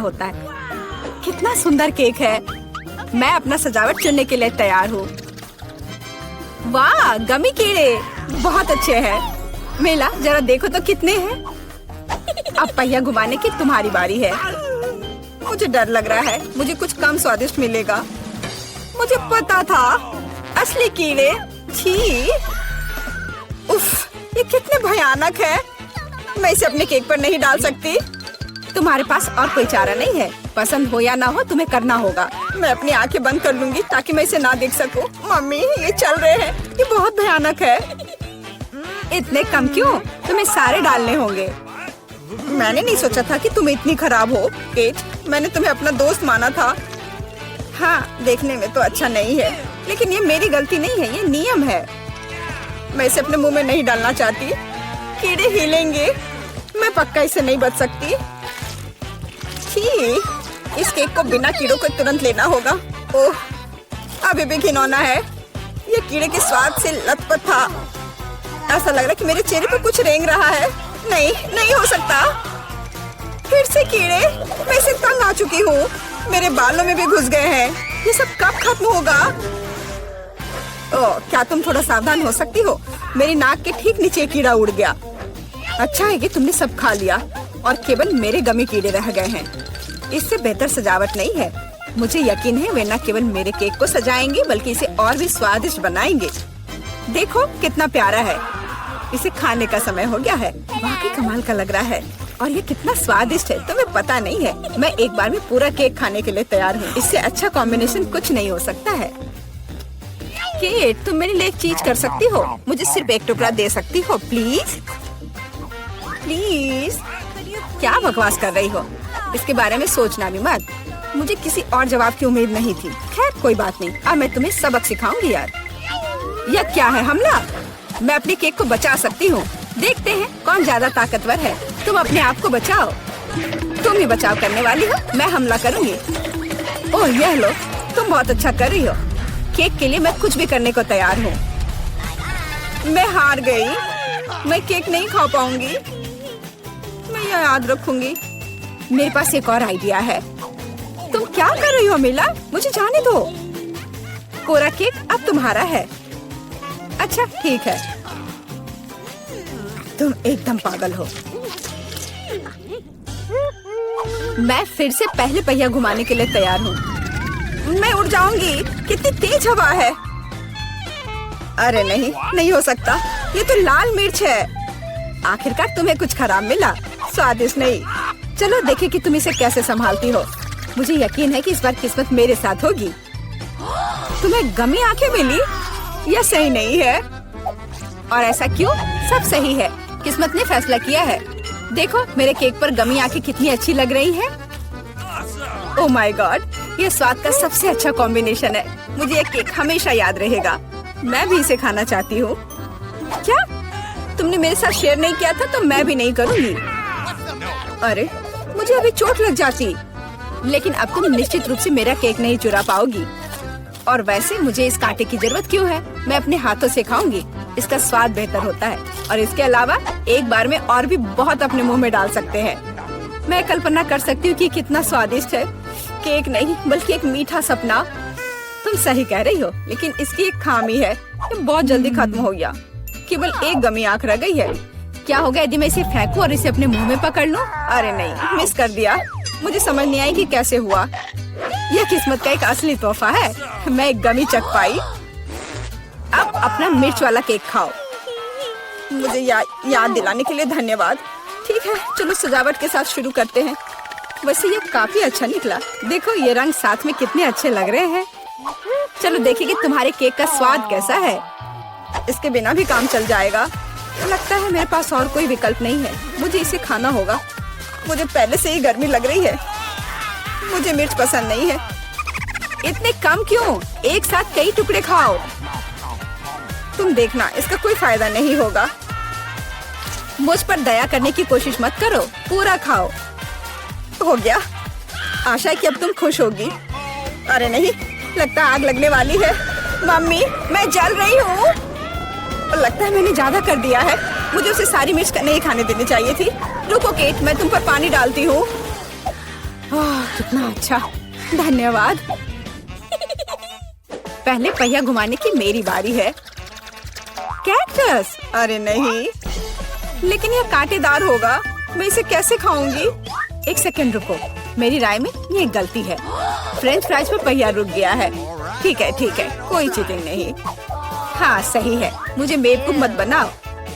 होता है। कितना सुंदर केक है। मैं अपना सजावट चुनने के लिए तैयार हूँ। वाह, गमी कीड़े बहुत अच्छे हैं। मेला जरा देखो तो कितने हैं। अब पहिया घुमाने की तुम्हारी बारी है। मुझे डर लग रहा है, मुझे कुछ कम स्वादिष्ट मिलेगा। मुझे पता था, असली कीड़े। छी, उफ, ये कितने भयानक है। मैं इसे अपने केक पर नहीं डाल सकती। तुम्हारे पास और कोई चारा नहीं है। पसंद हो या ना हो, तुम्हें करना होगा। मैं अपनी आंखें बंद कर लूंगी ताकि मैं इसे ना देख सकूं। मम्मी, ये चल रहे हैं, ये बहुत भयानक है। इतने कम क्यों? तुम्हें सारे डालने होंगे। मैंने नहीं सोचा था कि तुम इतनी खराब हो। केट, मैंने तुम्हें अपना दोस्त माना था। हाँ, देखने में तो अच्छा नहीं है, लेकिन ये मेरी गलती नहीं है, ये नियम है। मैं इसे अपने मुंह में नहीं डालना चाहती। कीड़े हिलेंगे, मैं पक्का इसे नहीं बच सकती। छी, इस केक को बिना कीड़ों को तुरंत लेना होगा। ओह, अभी भी घिनौना है। ये कीड़े के स्वाद से लथपथ था। ऐसा लग रहा है कि मेरे चेहरे पर कुछ रेंग रहा है। नहीं, नहीं हो सकता। फिर से कीड़े। मैं इसे तंग आ चुकी हूँ। मेरे बालों में भी घुस गए हैं। ये सब कब खत्म होगा? ओह, क्या तुम थोड़ा सावधान हो सकती हो? मेरी नाक के ठीक नीचे कीड़ा उड़ गया। अच्छा है कि तुमने सब खा लिया और केवल मेरे गमी कीड़े रह गए हैं। इससे बेहतर सजावट नहीं है। मुझे यकीन है वे न केवल मेरे केक को सजाएंगे बल्कि इसे और भी स्वादिष्ट बनाएंगे। देखो कितना प्यारा है। इसे खाने का समय हो गया है। वाकई कमाल का लग रहा है और ये कितना स्वादिष्ट है, तुम्हें पता नहीं है। मैं एक बार में पूरा केक खाने के लिए तैयार हूँ। इससे अच्छा कॉम्बिनेशन कुछ नहीं हो सकता है। केट, तुम मेरे लिए एक चीज कर सकती हो। मुझे सिर्फ एक टुकड़ा दे सकती हो, प्लीज प्लीज। क्या बकवास कर रही हो? इसके बारे में सोचना भी मत। मुझे किसी और जवाब की उम्मीद नहीं थी। खैर कोई बात नहीं, अब मैं तुम्हें सबक सिखाऊंगी यार। यह क्या है, हमला? मैं अपने केक को बचा सकती हूँ। देखते हैं कौन ज्यादा ताकतवर है। तुम अपने आप को बचाओ। तुम ही बचाव करने वाली हो, मैं हमला करूंगी। ओह, यह लो, तुम बहुत अच्छा कर रही हो। केक के लिए मैं कुछ भी करने को तैयार हूँ। मैं हार गई। मैं केक नहीं खा पाऊंगी। मैं यह याद रखूंगी। मेरे पास एक और आइडिया है। तुम क्या कर रही हो मिला? मुझे जाने दो। कोरा केक अब तुम्हारा है। अच्छा ठीक है। तुम एकदम पागल हो। मैं फिर से पहले पहिया घुमाने के लिए तैयार हूँ। मैं उड़ जाऊंगी। कितनी तेज हवा है। अरे नहीं, नहीं हो सकता। ये तो लाल मिर्च है। आखिरकार तुम्हें कुछ खराब मिला, स्वादिष्ट नहीं। चलो देखें कि तुम इसे कैसे संभालती हो। मुझे यकीन है कि इस बार किस्मत मेरे साथ होगी। तुम्हें गमी आंखें मिली? यह सही नहीं है। और ऐसा क्यों? सब सही है। किस्मत ने फैसला किया है। देखो मेरे केक पर गमी आंखें कितनी अच्छी लग रही हैं। ओह माय गॉड, ये स्वाद का सबसे अच्छा कॉम्बिनेशन है। मुझे ये केक हमेशा याद रहेगा। मैं भी इसे खाना चाहती हूँ। क्या तुमने मेरे साथ शेयर नहीं किया था तो मैं भी नहीं करूँगी। अरे मुझे अभी चोट लग जाती। लेकिन अब तुम निश्चित रूप से मेरा केक नहीं चुरा पाओगी। और वैसे मुझे इस कांटे की जरूरत क्यों है? मैं अपने हाथों से खाऊंगी। इसका स्वाद बेहतर होता है और इसके अलावा एक बार में और भी बहुत अपने मुंह में डाल सकते हैं। मैं कल्पना कर सकती हूँ कि कितना स्वादिष्ट है। केक नहीं बल्कि एक मीठा सपना। तुम सही कह रही हो, लेकिन इसकी एक खामी है। ये बहुत जल्दी खत्म हो गया। केवल एक गमी आंख रह गई है। क्या होगा यदि मैं इसे फेंकूं और इसे अपने मुंह में पकड़ लूं? अरे नहीं, मिस कर दिया। मुझे समझ नहीं आई कि कैसे हुआ। यह किस्मत का एक असली तोहफा है। मैं एक गमी चख पाई। अब अपना मिर्च वाला केक खाओ। मुझे याद दिलाने के लिए धन्यवाद। ठीक है, चलो सजावट के साथ शुरू करते हैं। वैसे ये काफी अच्छा निकला। देखो ये रंग साथ में कितने अच्छे लग रहे हैं। चलो देखें कि तुम्हारे केक का स्वाद कैसा है। इसके बिना भी काम चल जाएगा। लगता है मेरे पास और कोई विकल्प नहीं है। मुझे इसे खाना होगा। मुझे पहले से ही गर्मी लग रही है। मुझे मिर्च पसंद नहीं है। इतने कम क्यों? एक साथ कई टुकड़े खाओ। तुम देखना, इसका कोई फायदा नहीं होगा। मुझ पर दया करने की कोशिश मत करो, पूरा खाओ। हो गया। आशा है कि अब तुम खुश होगी। अरे नहीं, लगता है आग लगने वाली है। मम्मी, मैं जल रही हूँ। लगता है मैंने ज्यादा कर दिया है। मुझे उसे सारी मिर्च नहीं खाने देनी चाहिए थी। रुको केट, मैं तुम पर पानी डालती हूँ। कितना अच्छा, धन्यवाद। पहले पहिया घुमाने की मेरी बारी है। कैक्टस, अरे नहीं, लेकिन यह कांटेदार होगा, मैं इसे कैसे खाऊंगी? एक सेकंड रुको, मेरी राय में ये एक गलती है। फ्रेंच फ्राइज पर पहिया रुक गया है। ठीक है, कोई चीटिंग नहीं। हाँ सही है, मुझे बेवकूफ मत बनाओ।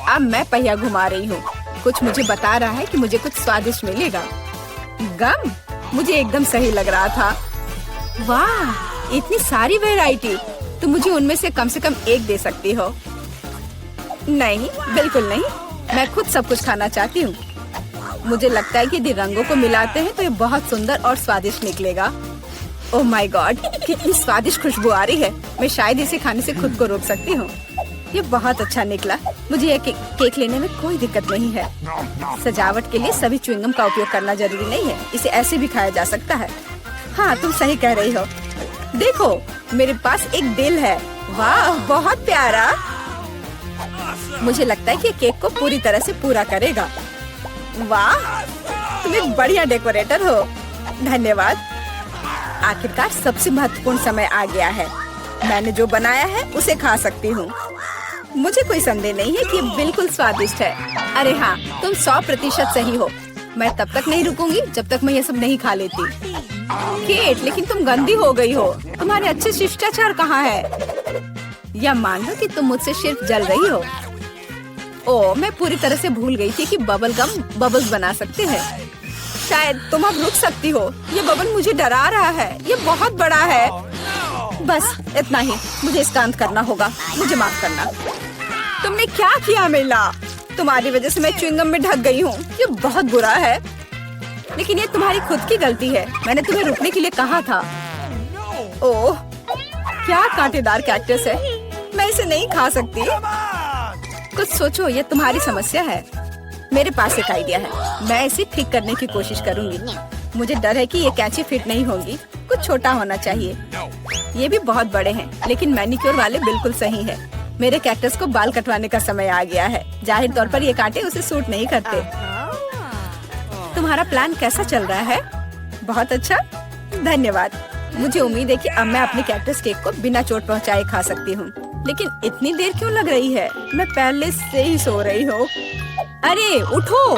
अब मैं पहिया घुमा रही हूँ। कुछ मुझे बता रहा है कि मुझे कुछ स्वादिष्ट मिलेगा। गम, मुझे एकदम सही लग रहा था। वाह, इतनी सारी वैरायटी, तुम मुझे उनमें से कम एक दे सकती हो। नहीं, बिल्कुल नहीं, मैं खुद सब कुछ खाना चाहती हूँ। मुझे लगता है कि यदि रंगों को मिलाते हैं तो ये बहुत सुंदर और स्वादिष्ट निकलेगा। ओह माय गॉड, कितनी स्वादिष्ट खुशबू आ रही है। मैं शायद इसे खाने से खुद को रोक सकती हूँ। ये बहुत अच्छा निकला। मुझे ये केक लेने में कोई दिक्कत नहीं है। सजावट के लिए सभी च्युइंगम का उपयोग करना जरूरी नहीं है, इसे ऐसे भी खाया जा सकता है। हाँ, तुम सही कह रही हो। देखो, मेरे पास एक दिल है। वाह, बहुत प्यारा। मुझे लगता है कि केक को पूरी तरह से पूरा करेगा। वाह, तुम एक बढ़िया डेकोरेटर हो। धन्यवाद। आखिरकार सबसे महत्वपूर्ण समय आ गया है। मैंने जो बनाया है उसे खा सकती हूँ। मुझे कोई संदेह नहीं है कि ये बिल्कुल स्वादिष्ट है। अरे हाँ, तुम 100% सही हो। मैं तब तक नहीं रुकूंगी जब तक मैं ये सब नहीं खा लेती। केट, लेकिन तुम गंदी हो गई हो। तुम्हारे अच्छे शिष्टाचार कहाँ है? या मान लो कि तुम मुझसे सिर्फ जल रही हो। ओह, मैं पूरी तरह से भूल गई थी कि बबल गम बबल्स बना सकते हैं। शायद तुम अब रुक सकती हो। ये बबल मुझे डरा रहा है। ये बहुत बड़ा है। बस इतना ही, मुझे इसका अंत करना होगा। मुझे माफ करना। तुमने क्या किया मेला? तुम्हारी वजह से मैं च्युइंगम में ढक गई हूँ। ये बहुत बुरा है, लेकिन ये तुम्हारी खुद की गलती है। मैंने तुम्हें रुकने के लिए कहा था। ओह, क्या कांटेदार कैक्टस है। मैं इसे नहीं खा सकती। कुछ सोचो, ये तुम्हारी समस्या है। मेरे पास एक आइडिया है। मैं इसे ठीक करने की कोशिश करूंगी। मुझे डर है कि ये कैंची फिट नहीं होगी। कुछ छोटा होना चाहिए। ये भी बहुत बड़े हैं, लेकिन मैनिक्योर वाले बिल्कुल सही है। मेरे कैक्टस को बाल कटवाने का समय आ गया है। जाहिर तौर पर ये कांटे उसे सूट नहीं करते। तुम्हारा प्लान कैसा चल रहा है? बहुत अच्छा, धन्यवाद। मुझे उम्मीद है कि अब मैं अपने कैक्टस केक को बिना चोट पहुंचाए खा सकती हूँ। लेकिन इतनी देर क्यों लग रही है? मैं पहले से ही सो रही हूँ। अरे उठो,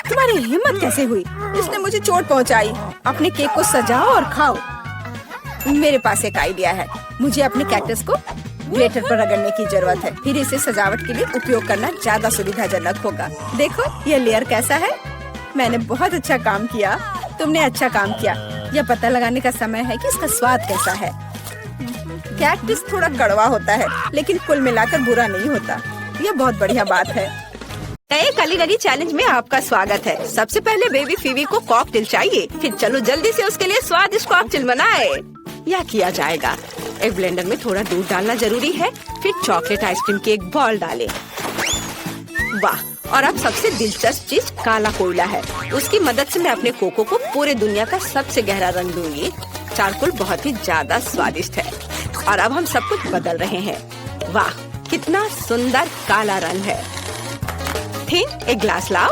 तुम्हारी हिम्मत कैसे हुई? इसने मुझे चोट पहुंचाई। अपने केक को सजाओ और खाओ। मेरे पास एक आइडिया है। मुझे अपने कैक्टस को ग्लेटर पर रगड़ने की जरूरत है। फिर इसे सजावट के लिए उपयोग करना ज्यादा सुविधाजनक होगा। देखो ये लेयर कैसा है। मैंने बहुत अच्छा काम किया। तुमने अच्छा काम किया। यह पता लगाने का समय है कि इसका स्वाद कैसा है। कैक्टस थोड़ा कड़वा होता है, लेकिन कुल मिलाकर बुरा नहीं होता। यह बहुत बढ़िया बात है। नए कुलिनरी चैलेंज में आपका स्वागत है। सबसे पहले बेबी फीवी को कॉकटेल चाहिए। फिर चलो जल्दी से उसके लिए स्वादिष्ट कॉकटेल बनाए। यह किया जाएगा। एक ब्लेंडर में थोड़ा दूध डालना जरूरी है। फिर चॉकलेट आइसक्रीम की एक बॉल डालें। वाह, और अब सबसे दिलचस्प चीज काला कोयला है। उसकी मदद से मैं अपने कोको को पूरे दुनिया का सबसे गहरा रंग दूंगी। चारकोल बहुत ही ज्यादा स्वादिष्ट है। और अब हम सब कुछ बदल रहे हैं। वाह, कितना सुंदर काला रंग है। ठीक, एक ग्लास लाओ।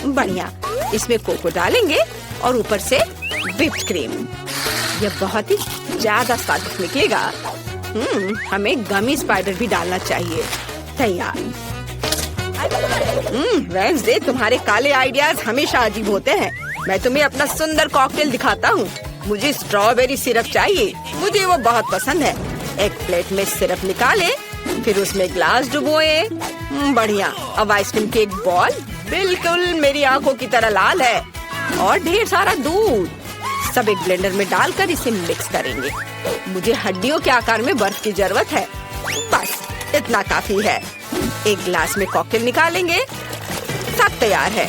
बढ़िया, इसमें कोको डालेंगे और ऊपर से व्हिप्ड क्रीम। यह बहुत ही ज्यादा स्वादिष्ट निकलेगा। हमें गमी स्पाइडर भी डालना चाहिए। तैयार। वेडनेसडे, तुम्हारे काले आइडियाज हमेशा अजीब होते हैं। मैं तुम्हें अपना सुंदर कॉकटेल दिखाता हूँ। मुझे स्ट्रॉबेरी सिरप चाहिए। मुझे वो बहुत पसंद है। एक प्लेट में सिरप निकाले, फिर उसमें ग्लास डुबोए। बढ़िया। अब आइसक्रीम की एक बॉल बिल्कुल मेरी आंखों की तरह लाल है। और ढेर सारा दूध। सब एक ब्लेंडर में डालकर इसे मिक्स करेंगे। मुझे हड्डियों के आकार में बर्फ की जरूरत है। बस इतना काफी है। एक ग्लास में कॉकटेल निकालेंगे। सब तैयार है।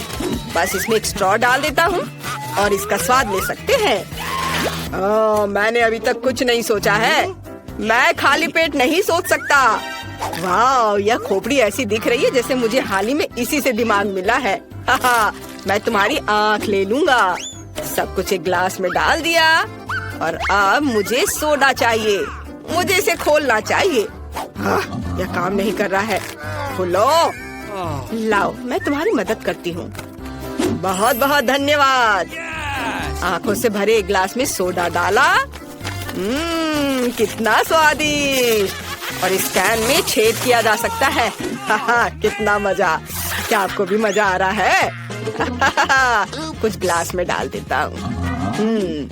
बस इसमें एक स्ट्रॉ डाल देता हूँ और इसका स्वाद ले सकते हैं। मैंने अभी तक कुछ नहीं सोचा है। मैं खाली पेट नहीं सोच सकता। वाह, यह खोपड़ी ऐसी दिख रही है जैसे मुझे हाल ही में इसी से दिमाग मिला है। मैं तुम्हारी आँख ले लूंगा। सब कुछ एक ग्लास में डाल दिया और अब मुझे सोडा चाहिए। मुझे इसे खोलना चाहिए। यह काम नहीं कर रहा है। खोलो। लाओ, मैं तुम्हारी मदद करती हूँ। बहुत बहुत धन्यवाद। आंखों से भरे एक ग्लास में सोडा डाला। कितना स्वादिष्ट। और इस कैन में छेद किया जा सकता है। कितना मजा। क्या आपको भी मजा आ रहा है? कुछ ग्लास में डाल देता हूँ।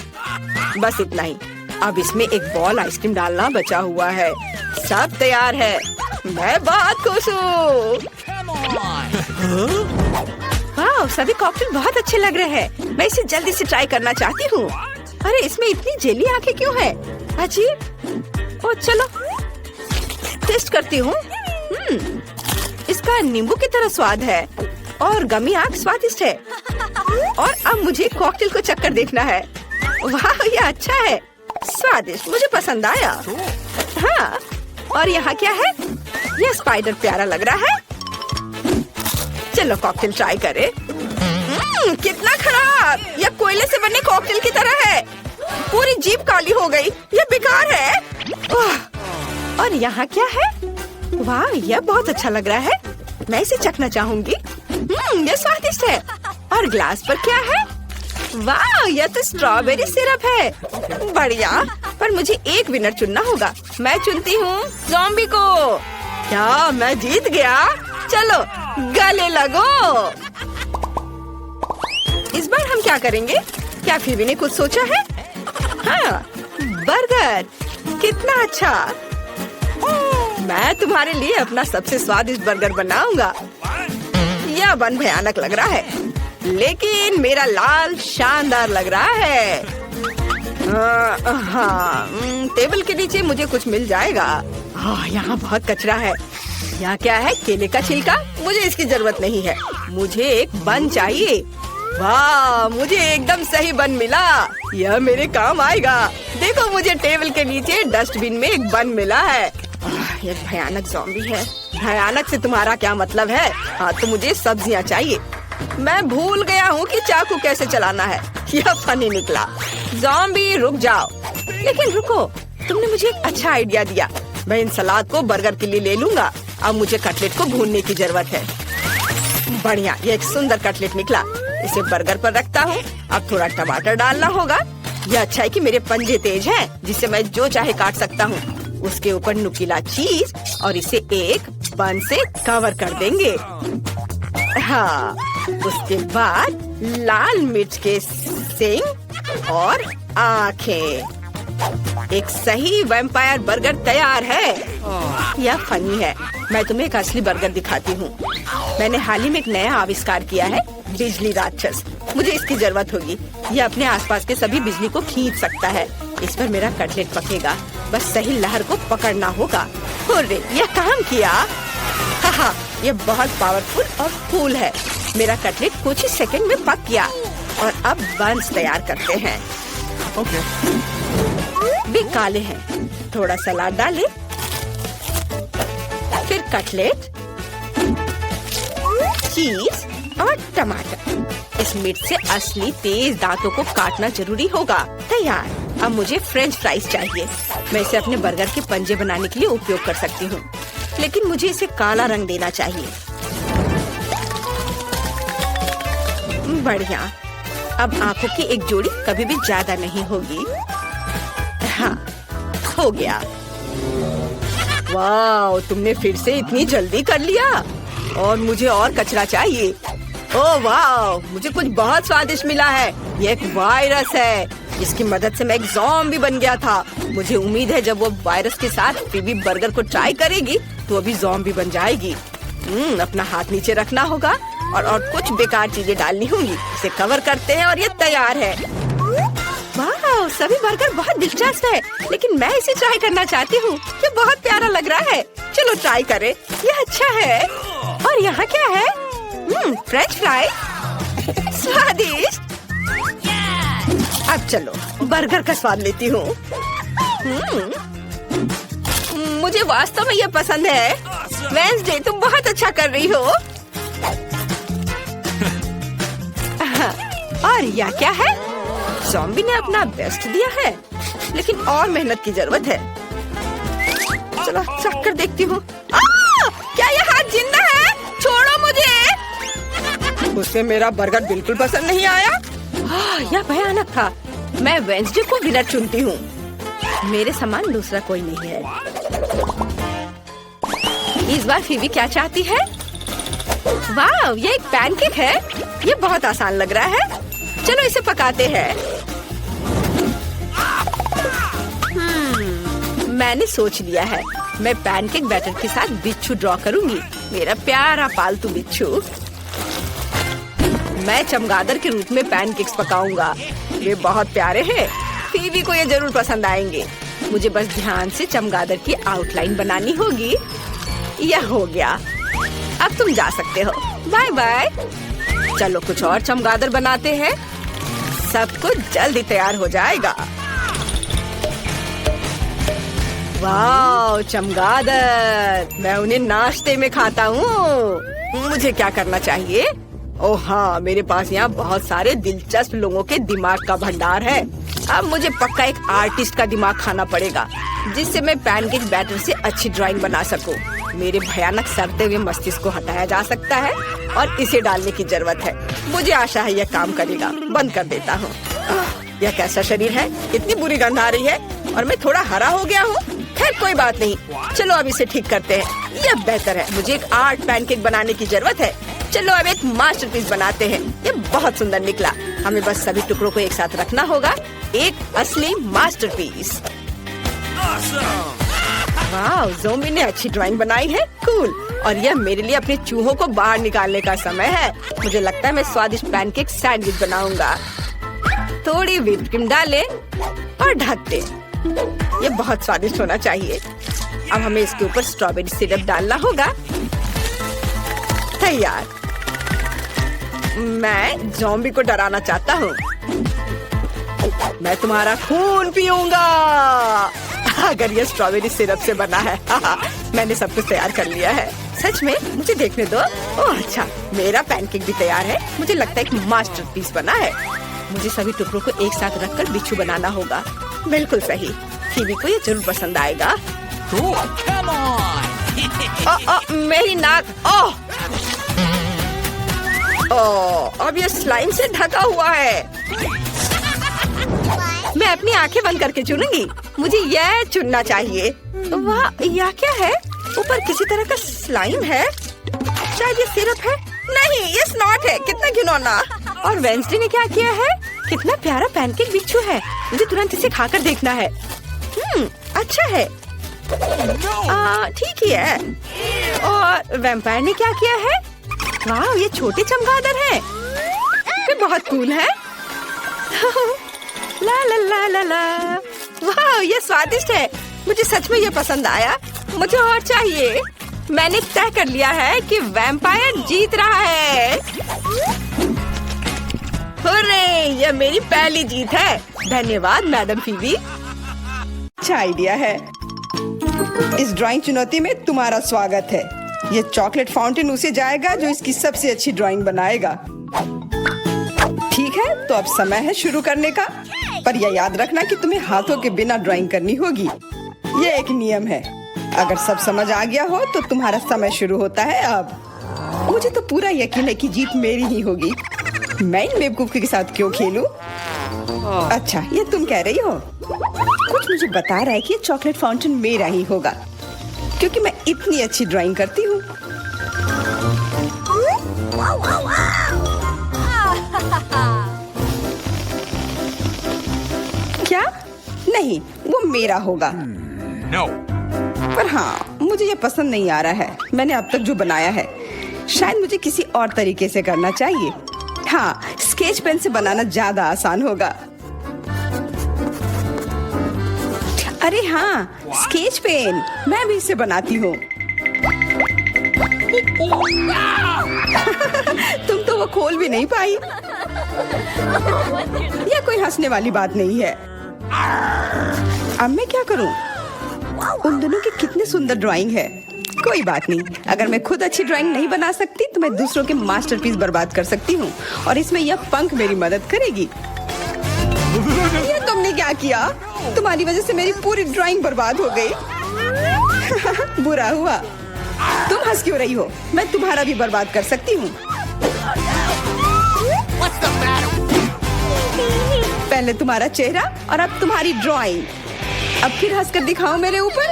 बस इतना ही। अब इसमें एक बॉल आइसक्रीम डालना बचा हुआ है। सब तैयार है। मैं बहुत खुश हूँ। वाह, सभी कॉकटेल बहुत अच्छे लग रहे हैं। मैं इसे जल्दी से ट्राई करना चाहती हूँ। अरे इसमें इतनी जेली आंखें क्यों है? अजीब। ओ चलो टेस्ट करती हूँ। इसका नींबू की तरह स्वाद है और गमी आंख स्वादिष्ट है। और अब मुझे कॉकटेल को चक्कर देखना है। वाह, ये अच्छा है, स्वादिष्ट, मुझे पसंद आया। हाँ, और यहाँ क्या है? यह स्पाइडर प्यारा लग रहा है। चलो कॉकटेल ट्राई करें। कितना खराब। यह कोयले से बने कॉकटेल की तरह है। पूरी जीभ काली हो गई। यह बेकार है। और यहाँ क्या है? वाह, यह बहुत अच्छा लग रहा है। मैं इसे चखना चाहूंगी। यह स्वादिष्ट है। और ग्लास पर क्या है? वाह, यह तो स्ट्रॉबेरी सिरप है। बढ़िया। पर मुझे एक विनर चुनना होगा। मैं चुनती हूँ ज़ॉम्बी को। क्या मैं जीत गया? चलो गले लगो। इस बार हम क्या करेंगे? क्या फिर भी ने कुछ सोचा है? हाँ, बर्गर। कितना अच्छा। मैं तुम्हारे लिए अपना सबसे स्वादिष्ट बर्गर बनाऊंगा। यह बन भयानक लग रहा है, लेकिन मेरा लाल शानदार लग रहा है। हाँ, टेबल के नीचे मुझे कुछ मिल जाएगा। यहाँ बहुत कचरा है। यहाँ क्या है? केले का छिलका। मुझे इसकी जरूरत नहीं है। मुझे एक बन चाहिए। वाह, मुझे एकदम सही बन मिला। यह मेरे काम आएगा। देखो, मुझे टेबल के नीचे डस्टबिन में एक बन मिला है। यह भयानक ज़ॉम्बी है। भयानक से तुम्हारा क्या मतलब है? हाँ, तो मुझे सब्जियाँ चाहिए। मैं भूल गया हूँ कि चाकू कैसे चलाना है। यह फनी निकला। ज़ॉम्बी रुक जाओ। लेकिन रुको, तुमने मुझे एक अच्छा आइडिया दिया। मैं इन सलाद को बर्गर के लिए ले लूंगा। अब मुझे कटलेट को भूनने की जरूरत है। बढ़िया, ये एक सुंदर कटलेट निकला। इसे बर्गर पर रखता हूँ। अब थोड़ा टमाटर डालना होगा। यह अच्छा है कि मेरे पंजे तेज हैं, जिससे मैं जो चाहे काट सकता हूँ। उसके ऊपर नुकीला चीज और इसे एक बन से कवर कर देंगे। हाँ, उसके बाद लाल मिर्च के सींग और आँखें। एक सही वैम्पायर बर्गर तैयार है। यह फनी है। मैं तुम्हें एक असली बर्गर दिखाती हूँ। मैंने हाल ही में एक नया आविष्कार किया है, बिजली राक्षस। मुझे इसकी जरूरत होगी। यह अपने आसपास के सभी बिजली को खींच सकता है। इस पर मेरा कटलेट पकेगा। बस सही लहर को पकड़ना होगा। हुर्रे, यह काम किया। हाँ, यह बहुत पावरफुल और कूल है। मेरा कटलेट कुछ ही सेकंड में पक गया। और अब बंस तैयार करते हैं। वे काले हैं। थोड़ा सलाद डालें, फिर कटलेट, चीज और टमाटर। इस मिर्च से असली तेज दांतों को काटना जरूरी होगा। तैयार। अब मुझे फ्रेंच फ्राइज चाहिए। मैं इसे अपने बर्गर के पंजे बनाने के लिए उपयोग कर सकती हूँ, लेकिन मुझे इसे काला रंग देना चाहिए। बढ़िया। अब आंखों की एक जोड़ी कभी भी ज्यादा नहीं होगी। हाँ, हो गया। वाह, तुमने फिर से इतनी जल्दी कर लिया। और मुझे और कचरा चाहिए। ओह वाह, मुझे कुछ बहुत स्वादिष्ट मिला है। ये एक वायरस है, जिसकी मदद से मैं एक ज़ॉम्बी बन गया था। मुझे उम्मीद है जब वो वायरस के साथ फिबी बर्गर को ट्राई करेगी तो अभी ज़ॉम्बी बन जाएगी। अपना हाथ नीचे रखना होगा और कुछ बेकार चीजें डालनी होंगी। इसे कवर करते हैं और ये तैयार है। वाह, सभी बर्गर बहुत दिलचस्प है, लेकिन मैं इसे ट्राई करना चाहती हूँ। ये बहुत प्यारा लग रहा है। चलो ट्राई करें। ये अच्छा है। और यहाँ क्या है? French fry. स्वादिष्ट। अब चलो बर्गर का स्वाद लेती हूँ। मुझे वास्तव में ये पसंद है। वेंसडे, तुम बहुत अच्छा कर रही हो। और यह क्या है? ज़ॉम्बी ने अपना बेस्ट दिया है, लेकिन और मेहनत की जरूरत है। चलो चख कर देखती हूँ। क्या यह हाथ जिंदा है? छोड़ो मुझे। उसे मेरा बर्गर बिल्कुल पसंद नहीं आया। यह भयानक था। मैं वेंसडे को विनर चुनती हूँ। मेरे समान दूसरा कोई नहीं है। इस बार फीबी क्या चाहती है? वाह, ये एक पैनकेक है। ये बहुत आसान लग रहा है। चलो इसे पकाते हैं। मैंने सोच लिया है। मैं पैनकेक बैटर के साथ बिच्छू ड्रॉ करूंगी। मेरा प्यारा पालतू बिच्छू। मैं चमगादड़ के रूप में पैनकेक्स पकाऊंगा। ये बहुत प्यारे हैं। फीबी को ये जरूर पसंद आएंगे। मुझे बस ध्यान से चमगादड़ की आउटलाइन बनानी होगी। यह हो गया। अब तुम जा सकते हो। Bye bye. चलो कुछ और चमगादड़ बनाते हैं। सब कुछ जल्दी तैयार हो जाएगा। वाह, चमगादड़। मैं उन्हें नाश्ते में खाता हूँ। मुझे क्या करना चाहिए? ओह हाँ, मेरे पास यहाँ बहुत सारे दिलचस्प लोगों के दिमाग का भंडार है। अब मुझे पक्का एक आर्टिस्ट का दिमाग खाना पड़ेगा, जिससे मैं पैनकेक बैटर से अच्छी ड्राइंग बना सकूं। मेरे भयानक सड़ते हुए मस्तिष्क को हटाया जा सकता है और इसे डालने की जरूरत है। मुझे आशा है यह काम करेगा। बंद कर देता हूँ। यह कैसा शरीर है? इतनी बुरी गंध आ रही है और मैं थोड़ा हरा हो गया हूँ। खैर कोई बात नहीं। चलो अब इसे ठीक करते हैं। यह बेहतर है। मुझे एक आर्ट पैनकेक बनाने की जरूरत है। चलो अब एक मास्टरपीस बनाते हैं। ये बहुत सुंदर निकला। हमें बस सभी टुकड़ों को एक साथ रखना होगा। एक असली मास्टरपीस। वाह, ज़ोंबी ने अच्छी ड्राइंग बनाई है। कूल। और यह मेरे लिए अपने चूहों को बाहर निकालने का समय है। मुझे लगता है मैं स्वादिष्ट पैनकेक सैंडविच बनाऊंगा। थोड़ी व्हिप क्रीम डालें और ढक दें। ये बहुत स्वादिष्ट होना चाहिए। अब हमें इसके ऊपर स्ट्रॉबेरी सिरप डालना होगा। तैयार। मैं ज़ॉम्बी को डराना चाहता हूँ। मैं तुम्हारा खून पीऊंगा। अगर ये स्ट्रॉबेरी सिरप से बना है। मैंने सब कुछ तैयार कर लिया है। सच में? मुझे देखने दो। ओह अच्छा, मेरा पैनकेक भी तैयार है। मुझे लगता है एक मास्टरपीस बना है। मुझे सभी टुकड़ों को एक साथ रखकर बिच्छू बनाना होगा। बिल्कुल सही। फीबी को ये जरूर पसंद आएगा। मेरी नाक। अब ये स्लाइम से ढका हुआ है। मैं अपनी आंखें बंद करके चुनूंगी। मुझे यह चुनना चाहिए। वाह, यह क्या है? ऊपर किसी तरह का स्लाइम है। शायद ये सिरप है। नहीं, ये स्नॉट है। कितना घिनौना। और वेंसडे ने क्या किया है? कितना प्यारा पैनकेक बिच्छू है। मुझे तुरंत इसे खाकर देखना है। अच्छा है। ठीक ही है। और वैम्पायर ने क्या किया है? वाह, ये छोटे चमगादड़ हैं। ये बहुत कूल है। ला ला ला ला ला। वाह, ये स्वादिष्ट है। मुझे सच में ये पसंद आया। मुझे और चाहिए। मैंने तय कर लिया है कि वैम्पायर जीत रहा है। हुर्रे, ये मेरी पहली जीत है। धन्यवाद मैडम फीबी। अच्छा आइडिया है। इस ड्राइंग चुनौती में तुम्हारा स्वागत है। ये चॉकलेट फाउंटेन उसे जाएगा जो इसकी सबसे अच्छी ड्राइंग बनाएगा। ठीक है, तो अब समय है शुरू करने का। पर यह याद रखना कि तुम्हें हाथों के बिना ड्राइंग करनी होगी। ये एक नियम है। अगर सब समझ आ गया हो तो तुम्हारा समय शुरू होता है अब। मुझे तो पूरा यकीन है कि जीत मेरी ही होगी। मैं इन बेवकूफ के साथ क्यों खेलूं? अच्छा, ये तुम कह रही हो? कुछ मुझे बता रहा है कि ये चॉकलेट फाउंटेन मेरा ही होगा, क्योंकि मैं इतनी अच्छी ड्राइंग करती हूँ। क्या? नहीं, वो मेरा होगा। No. पर हाँ, मुझे ये पसंद नहीं आ रहा है। मैंने अब तक जो बनाया है, शायद मुझे किसी और तरीके से करना चाहिए। हाँ, स्केच पेन से बनाना ज्यादा आसान होगा। अरे हाँ, स्केच पेन। मैं भी इसे बनाती हूँ। तुम तो वो खोल भी नहीं पाई। यह कोई हंसने वाली बात नहीं है। अब मैं क्या करूँ? उन दोनों की कितनी सुंदर ड्राइंग है। कोई बात नहीं, अगर मैं खुद अच्छी ड्राइंग नहीं बना सकती तो मैं दूसरों के मास्टरपीस बर्बाद कर सकती हूँ, और इसमें यह पंख मेरी मदद करेगी। ये तुमने क्या किया? तुम्हारी वजह से मेरी पूरी ड्राइंग बर्बाद हो गई। बुरा हुआ। तुम हंस क्यों रही हो? मैं तुम्हारा भी बर्बाद कर सकती हूँ। पहले तुम्हारा चेहरा और अब तुम्हारी ड्राइंग। अब फिर हंसकर दिखाओ मेरे ऊपर।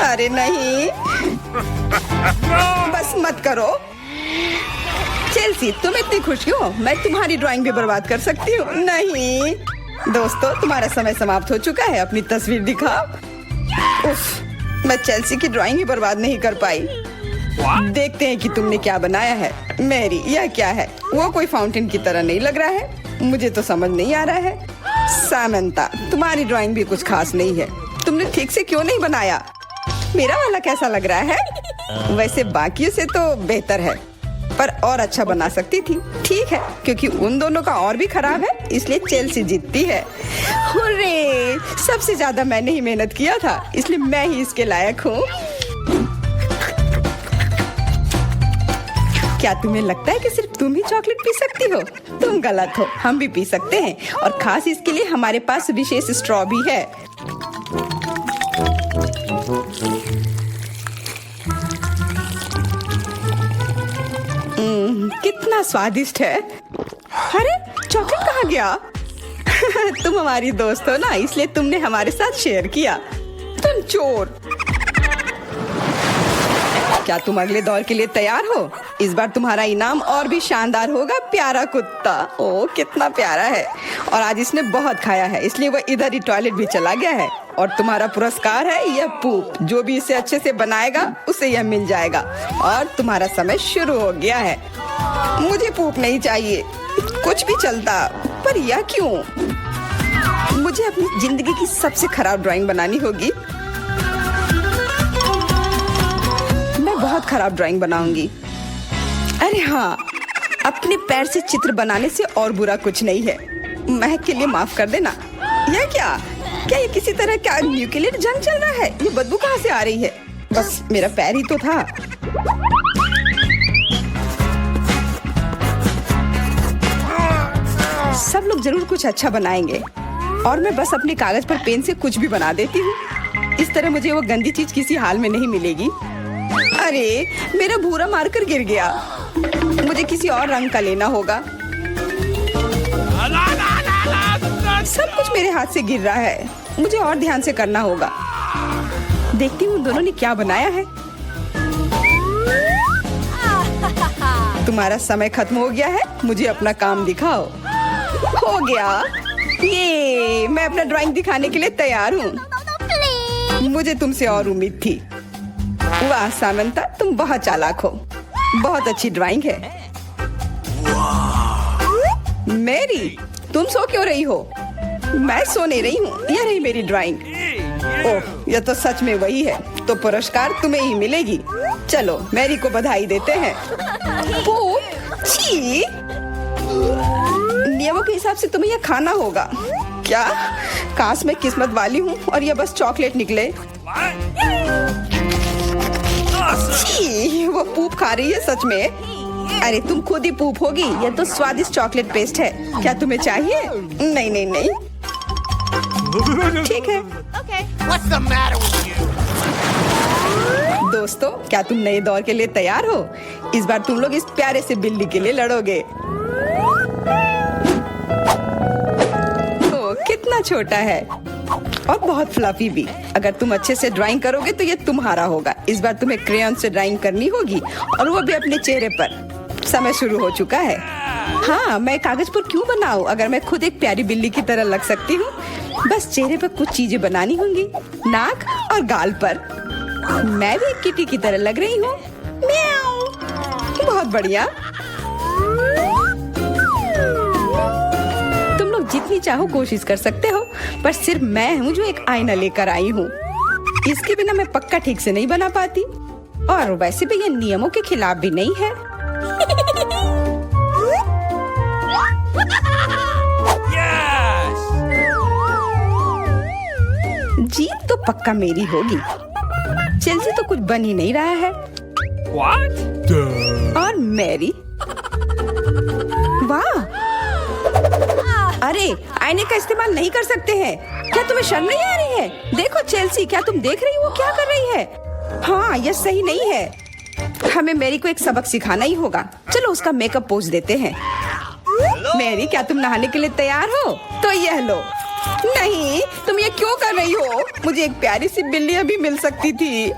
अरे नहीं, बस मत करो। चेल्सी, तुम इतनी खुश हो, मैं तुम्हारी ड्राइंग भी बर्बाद कर सकती हूँ। नहीं दोस्तों, तुम्हारा समय समाप्त हो चुका है। अपनी तस्वीर दिखाओ। उफ, मैं चेल्सी की ड्राइंग ही बर्बाद नहीं कर पाई। देखते हैं कि तुमने क्या बनाया है। मैरी, यह क्या है? वो कोई फाउंटेन की तरह नहीं लग रहा है। मुझे तो समझ नहीं आ रहा है। सामंता, तुम्हारी ड्राइंग भी कुछ खास नहीं है। तुमने ठीक से क्यों नहीं बनाया? मेरा वाला कैसा लग रहा है? वैसे बाकियों से तो बेहतर है, पर और अच्छा बना सकती थी। ठीक है, क्योंकि उन दोनों का और भी खराब है, इसलिए चेल्सी जीतती है। हुर्रे! सबसे ज्यादा मैंने ही मेहनत किया था, इसलिए मैं ही इसके लायक हूँ। क्या तुम्हें लगता है कि सिर्फ तुम ही चॉकलेट पी सकती हो? तुम गलत हो, हम भी पी सकते हैं, और खास इसके लिए हमारे पास विशेष स्ट्रॉ भी है। कितना स्वादिष्ट है। अरे चॉकलेट कहाँ गया? तुम हमारी दोस्त हो ना, इसलिए तुमने हमारे साथ शेयर किया। तुम चोर। क्या तुम अगले दौर के लिए तैयार हो? इस बार तुम्हारा इनाम और भी शानदार होगा। प्यारा कुत्ता, ओ कितना प्यारा है, और आज इसने बहुत खाया है, इसलिए वह इधर ही टॉयलेट भी चला गया है। और तुम्हारा पुरस्कार है यह पूप। जो भी इसे अच्छे से बनाएगा उसे यह मिल जाएगा। और तुम्हारा समय शुरू हो गया है। मुझे पूप नहीं चाहिए, कुछ भी चलता, पर यह क्यों? मुझे अपनी जिंदगी की सबसे खराब ड्राइंग बनानी होगी। मैं बहुत खराब ड्राइंग बनाऊंगी। अरे हाँ, अपने पैर से चित्र बनाने से और बुरा कुछ नहीं है। महक के लिए माफ कर देना। यह क्या ये किसी तरह का न्यूक्लियर जंग चल रहा है? ये बदबू कहाँ से आ रही है? बस मेरा पैर ही तो था। सब लोग जरूर कुछ अच्छा बनाएंगे, और मैं बस अपने कागज पर पेन से कुछ भी बना देती हूँ। इस तरह मुझे वो गंदी चीज किसी हाल में नहीं मिलेगी। अरे मेरा भूरा मार्कर गिर गया, मुझे किसी और रंग का लेना होगा। सब कुछ मेरे हाथ से गिर रहा है, मुझे और ध्यान से करना होगा। देखती हूँ दोनों ने क्या बनाया है। तुम्हारा समय खत्म हो गया है, मुझे अपना काम दिखाओ। हो गया, ये मैं अपना ड्राइंग दिखाने के लिए तैयार हूँ। मुझे तुमसे और उम्मीद थी। वाह सामंता, तुम बहुत चालाक हो। बहुत अच्छी ड्राइंग है। मैरी, तुम सो क्यों रही हो? मैं सो नहीं रही हूँ, यह रही मेरी ड्राइंग। ओह, यह तो सच में वही है, तो पुरस्कार तुम्हें ही मिलेगी। चलो मैरी को बधाई देते हैं। छी! नियमों के हिसाब से तुम्हें यह खाना होगा। क्या? काश मैं किस्मत वाली हूँ और यह बस चॉकलेट निकले। छी, वो पूप खा रही है सच में। अरे तुम खुद ही पूप होगी, यह तो स्वादिष्ट चॉकलेट पेस्ट है। क्या तुम्हें चाहिए? नहीं नहीं नहीं, ठीक है। What's the matter with you? दोस्तों, क्या तुम नए दौर के लिए तैयार हो? इस बार तुम लोग इस प्यारे से बिल्ली के लिए लड़ोगे। ओ, कितना छोटा है और बहुत फ्लफी भी। अगर तुम अच्छे से ड्राइंग करोगे तो ये तुम्हारा होगा। इस बार तुम्हें क्रेयॉन से ड्राइंग करनी होगी, और वो भी अपने चेहरे पर। समय शुरू हो चुका है। हाँ, मैं कागज पर क्यों बनाऊं अगर मैं खुद एक प्यारी बिल्ली की तरह लग सकती हूँ। बस चेहरे पर कुछ चीजें बनानी होंगी, नाक और गाल पर। मैं भी एक किटी की तरह लग रही हूँ। म्याऊ। बहुत बढ़िया। तुम लोग जितनी चाहो कोशिश कर सकते हो, पर सिर्फ मैं हूँ जो एक आईना लेकर आई हूँ। इसके बिना मैं पक्का ठीक से नहीं बना पाती, और वैसे भी ये नियमों के खिलाफ भी नहीं है। जीत तो पक्का मेरी होगी। चेल्सी तो कुछ बन ही नहीं रहा है। What? और मैरी, वाह! अरे आईने का इस्तेमाल नहीं कर सकते हैं। क्या तुम्हें शर्म नहीं आ रही है? देखो चेल्सी, क्या तुम देख रही हो वो क्या कर रही है? हाँ, यह सही नहीं है। हमें मैरी को एक सबक सिखाना ही होगा। चलो उसका मेकअप पोज देते हैं। मैरी, क्या तुम नहाने के लिए तैयार हो? तो यह लो। नहीं, तुम ये क्यों कर रही हो? मुझे एक प्यारी सी बिल्ली अभी मिल सकती थी।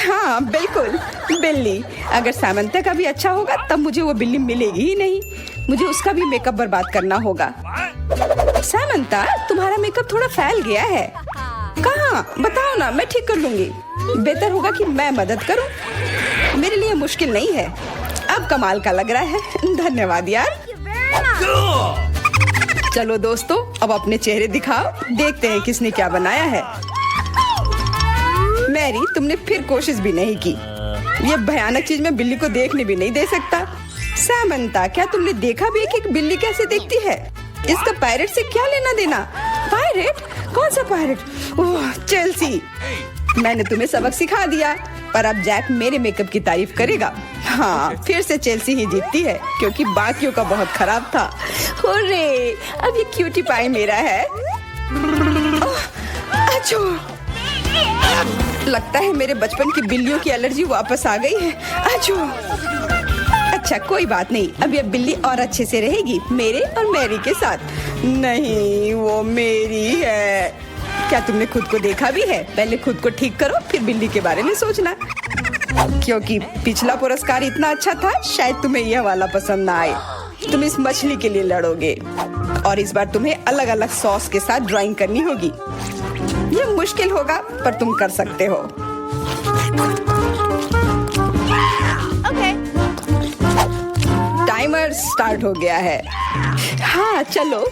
हाँ बिल्कुल, बिल्ली। अगर सामंता का भी अच्छा होगा तब मुझे वो बिल्ली मिलेगी ही नहीं। मुझे उसका भी मेकअप बर्बाद करना होगा। सामंता, तुम्हारा मेकअप थोड़ा फैल गया है। कहाँ? बताओ ना, मैं ठीक कर लूंगी। बेहतर होगा कि मैं मदद करूं। मेरे लिए मुश्किल नहीं है। अब कमाल का लग रहा है। धन्यवाद यार। चलो दोस्तों, अब अपने चेहरे दिखाओ। देखते हैं किसने क्या बनाया है। मैरी, तुमने फिर कोशिश भी नहीं की। ये भयानक चीज मैं बिल्ली को देखने भी नहीं दे सकता। सामंता, क्या तुमने देखा भी है कि एक बिल्ली कैसे दिखती है? इसका पायरेट से क्या लेना देना? पायरेट? कौन सा पायरेट? ओह, चेल्सी। मैंने तुम्हें सबक सिखा दिया, पर अब जैक मेरे मेकअप की तारीफ करेगा। हाँ, फिर से चेल्सी ही जीतती है, क्योंकि बाकियों का बहुत खराब था। हुर्रे, अब ये क्यूटी पाई मेरा है। अच्छो, लगता है मेरे बचपन की बिल्लियों की एलर्जी वापस आ गई है। अच्छो। अच्छा, कोई बात नहीं, अब ये बिल्ली और अच्छे से रहेगी मेरे और मैरी के साथ। नहीं, वो मेरी है। क्या तुमने खुद को देखा भी है? पहले खुद को ठीक करो, फिर बिल्ली के बारे में सोचना। क्योंकि पिछला पुरस्कार इतना अच्छा था, शायद तुम्हें यह वाला पसंद ना आए। तुम इस मछली के लिए लड़ोगे और इस बार तुम्हें अलग अलग सॉस के साथ ड्राइंग करनी होगी। यह मुश्किल होगा, पर तुम कर सकते हो। टाइमर स्टार्ट हो गया है। हाँ चलो,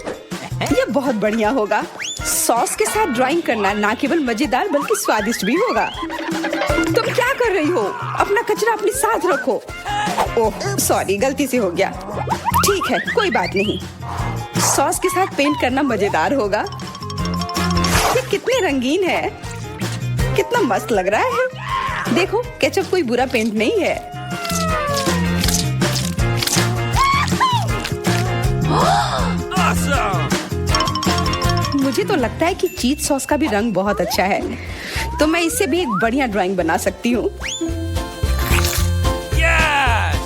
ये बहुत बढ़िया होगा। सॉस के साथ ड्राइंग करना ना केवल मजेदार बल्कि स्वादिष्ट भी होगा। तुम क्या कर रही हो? अपना कचरा अपने साथ रखो। ओह सॉरी, गलती से हो गया। ठीक है, कोई बात नहीं। सॉस के साथ पेंट करना मजेदार होगा। ये कितने रंगीन है, कितना मस्त लग रहा है। देखो, केचप कोई बुरा पेंट नहीं है। Awesome! मुझे तो लगता है कि चीज सॉस का भी रंग बहुत अच्छा है, तो मैं इससे भी एक बढ़िया ड्राइंग बना सकती हूँ। Yes!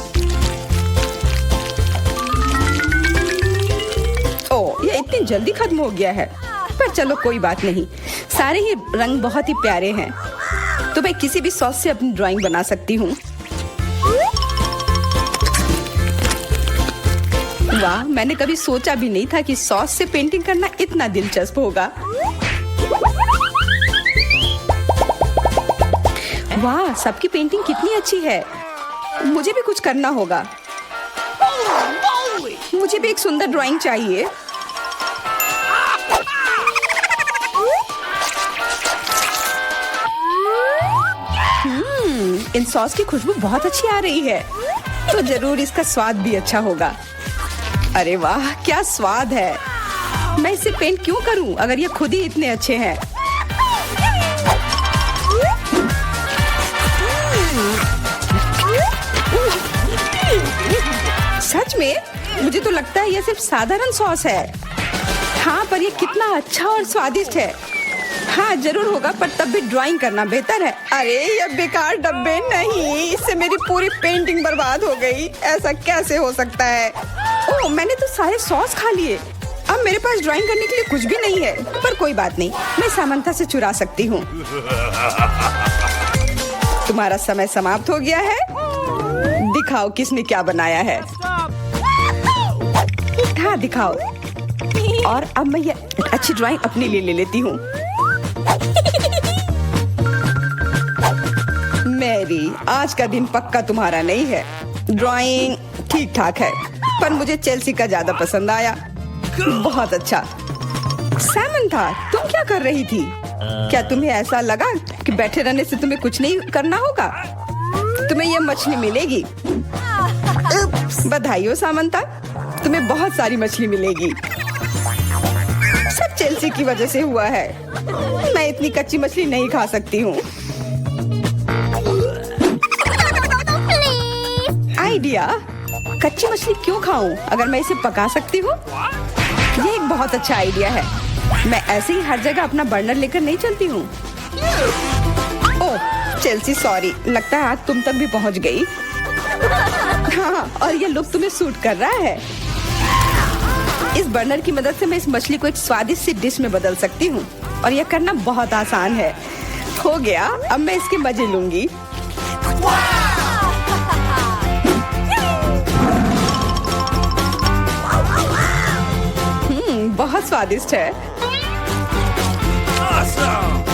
ओह, ये इतनी जल्दी खत्म हो गया है। पर चलो कोई बात नहीं, सारे ही रंग बहुत ही प्यारे हैं, तो मैं किसी भी सॉस से अपनी ड्राइंग बना सकती हूँ। वाह, मैंने कभी सोचा भी नहीं था कि सॉस से पेंटिंग करना इतना दिलचस्प होगा। वाह, सबकी पेंटिंग कितनी अच्छी है। मुझे भी कुछ करना होगा। मुझे भी एक सुंदर ड्राइंग चाहिए। इन सॉस की खुशबू बहुत अच्छी आ रही है, तो जरूर इसका स्वाद भी अच्छा होगा। अरे वाह, क्या स्वाद है। मैं इसे पेंट क्यों करूं अगर ये खुद ही इतने अच्छे हैं। सच में? मुझे तो लगता है ये सिर्फ साधारण सॉस है। हाँ, पर ये कितना अच्छा और स्वादिष्ट है। हाँ जरूर होगा, पर तब भी ड्राइंग करना बेहतर है। अरे ये बेकार डब्बे, नहीं, इससे मेरी पूरी पेंटिंग बर्बाद हो गई। ऐसा कैसे हो सकता है? ओह, मैंने तो सारे सॉस खा लिए। अब मेरे पास ड्राइंग करने के लिए कुछ भी नहीं है। पर कोई बात नहीं, मैं सामंता से चुरा सकती हूँ। तुम्हारा समय समाप्त हो गया है। दिखाओ किसने क्या बनाया है। हाँ दिखाओ। और अब मैं ये अच्छी ड्राइंग अपने लिए ले लेती हूँ। मैरी, आज का दिन पक्का तुम्हारा नहीं है। ड्राइंग ठीक ठाक है, पर मुझे चेल्सी का ज्यादा पसंद आया। बहुत अच्छा। सामंथा, तुम क्या कर रही थी? क्या तुम्हें ऐसा लगा कि बैठे रहने से तुम्हें कुछ नहीं करना होगा? तुम्हें यह मछली मिलेगी। बधाई हो सामंथा, तुम्हें बहुत सारी मछली मिलेगी। सब चेल्सी की वजह से हुआ है। मैं इतनी कच्ची मछली नहीं खा सकती हूँ। आइडिया, कच्ची मछली क्यों खाऊं अगर मैं इसे पका सकती हूँ? ये एक बहुत अच्छा आइडिया है। मैं ऐसे ही हर जगह अपना बर्नर लेकर नहीं चलती हूँ। ओह चेल्सी, सॉरी, लगता है आग तुम तक भी पहुँच गई। हाँ, और ये लुक तुम्हें सूट कर रहा है। इस बर्नर की मदद से मैं इस मछली को एक स्वादिष्ट सी डिश में बदल सकती हूँ और यह करना बहुत आसान है। हो गया, अब मैं इसके मजे लूंगी। बहुत स्वादिष्ट है। Awesome!